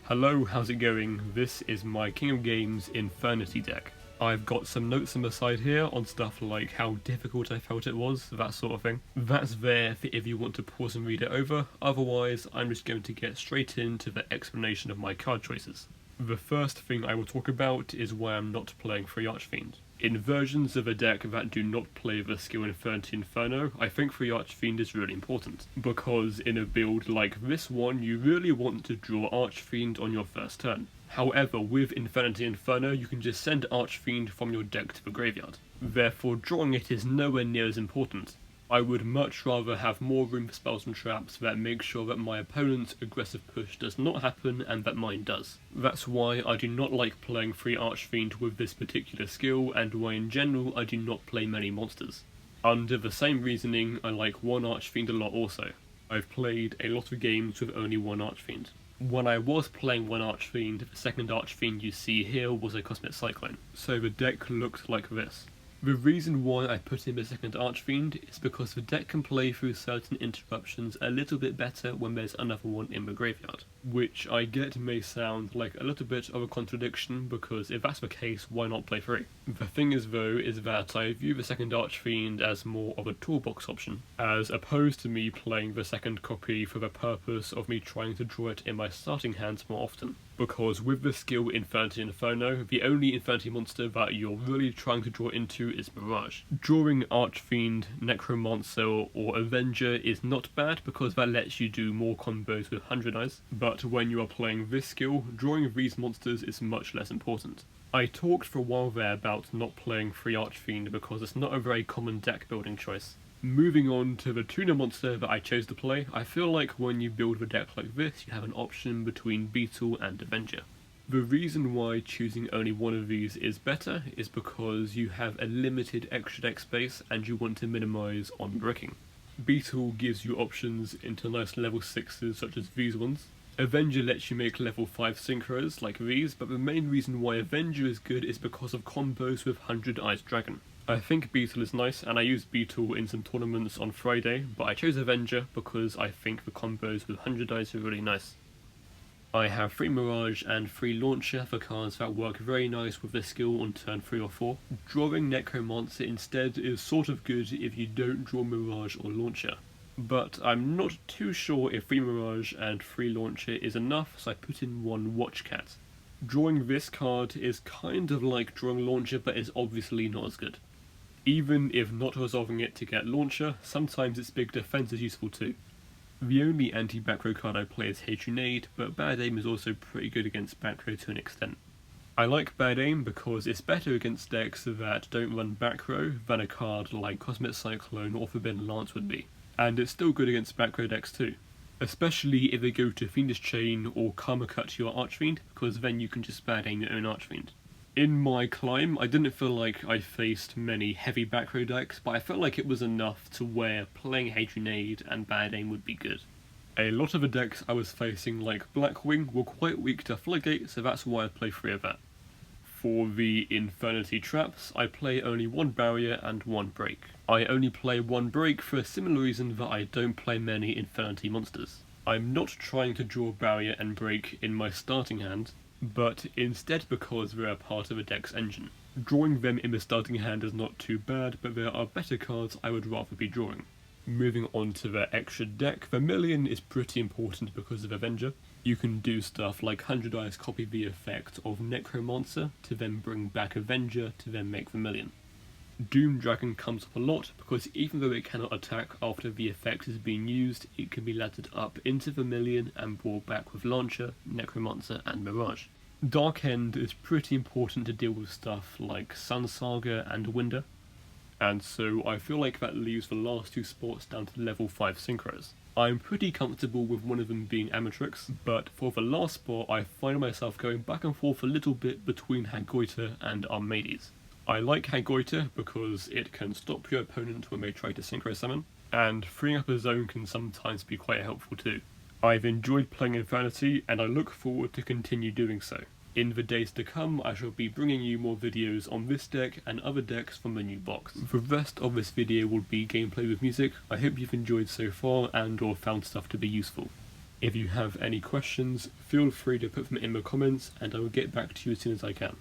Hello, how's it going? This is my King of Games Infernity deck. I've got some notes on the side here on stuff like how difficult I felt it was, that sort of thing. That's there for if you want to pause and read it over, otherwise I'm just going to get straight into the explanation of my card choices. The first thing I will talk about is why I'm not playing Free Archfiend. In versions of a deck that do not play the skill Infernity Inferno, I think Free Archfiend is really important, because in a build like this one, you really want to draw Archfiend on your first turn. However, with Infernity Inferno, you can just send Archfiend from your deck to the graveyard. Therefore, drawing it is nowhere near as important. I would much rather have more room for spells and traps that make sure that my opponent's aggressive push does not happen and that mine does. That's why I do not like playing Free Archfiend with this particular skill, and why in general I do not play many monsters. Under the same reasoning, I like one Archfiend a lot also. I've played a lot of games with only one Archfiend. When I was playing one Archfiend, the second Archfiend you see here was a Cosmic Cyclone, so the deck looked like this. The reason why I put in the second Archfiend is because the deck can play through certain interruptions a little bit better when there's another one in the graveyard. Which I get may sound like a little bit of a contradiction, because if that's the case, why not play free? The thing is though, is that I view the second Archfiend as more of a toolbox option, as opposed to me playing the second copy for the purpose of me trying to draw it in my starting hands more often. Because with the skill Infernity Inferno, the only Infernity monster that you're really trying to draw into is Mirage. Drawing Archfiend, Necromancer or Avenger is not bad because that lets you do more combos with 100 Eyes, but when you are playing this skill, drawing these monsters is much less important. I talked for a while there about not playing Free Archfiend because it's not a very common deck building choice. Moving on to the tuner monster that I chose to play, I feel like when you build a deck like this, you have an option between Beetle and Avenger. The reason why choosing only one of these is better is because you have a limited extra deck space and you want to minimise on bricking. Beetle gives you options into nice level 6s such as these ones. Avenger lets you make level 5 synchros like these, but the main reason why Avenger is good is because of combos with 100 Eyes Dragon. I think Beetle is nice, and I used Beetle in some tournaments on Friday, but I chose Avenger because I think the combos with 100 Eyes are really nice. I have free Mirage and free Launcher for cards that work very nice with this skill on turn 3 or 4. Drawing Necromancer instead is sort of good if you don't draw Mirage or Launcher. But I'm not too sure if free Mirage and free Launcher is enough, so I put in one Watchcat. Drawing this card is kind of like drawing Launcher, but is obviously not as good. Even if not resolving it to get Launcher, sometimes its big defense is useful too. The only anti-back row card I play is Trunade, but Bad Aim is also pretty good against back row to an extent. I like Bad Aim because it's better against decks that don't run back row than a card like Cosmic Cyclone or Forbidden Lance would be. And it's still good against back row decks too. Especially if they go to Fiendish Chain or Karma Cut to your Archfiend, because then you can just Bad Aim your own Archfiend. In my climb, I didn't feel like I faced many heavy back row decks, but I felt like it was enough to where playing Trunade and Bad Aim would be good. A lot of the decks I was facing, like Blackwing, were quite weak to Floodgate, so that's why I play 3 of that. For the Infernity traps, I play only 1 barrier and 1 break. I only play 1 break for a similar reason that I don't play many Infernity monsters. I'm not trying to draw barrier and break in my starting hand, but instead because they're a part of a deck's engine. Drawing them in the starting hand is not too bad, but there are better cards I would rather be drawing. Moving on to the extra deck, Vermilion is pretty important because of Avenger. You can do stuff like 100 Eyes copy the effect of Necromancer to then bring back Avenger to then make Vermilion. Doom Dragon comes up a lot because even though it cannot attack after the effect is being used, it can be laddered up into Vermilion and brought back with Launcher, Necromancer and Mirage. Dark End is pretty important to deal with stuff like Sun Saga and Winder, and so I feel like that leaves the last 2 spots down to level 5 synchros. I'm pretty comfortable with one of them being Amatrix, but for the last spot I find myself going back and forth a little bit between Hagoita and Armades. I like Hagoita because it can stop your opponent when they try to synchro summon, and freeing up a zone can sometimes be quite helpful too. I've enjoyed playing Infernity and I look forward to continue doing so. In the days to come, I shall be bringing you more videos on this deck and other decks from the new box. The rest of this video will be gameplay with music. I hope you've enjoyed so far and or found stuff to be useful. If you have any questions, feel free to put them in the comments and I will get back to you as soon as I can.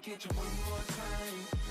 Catch you one more time.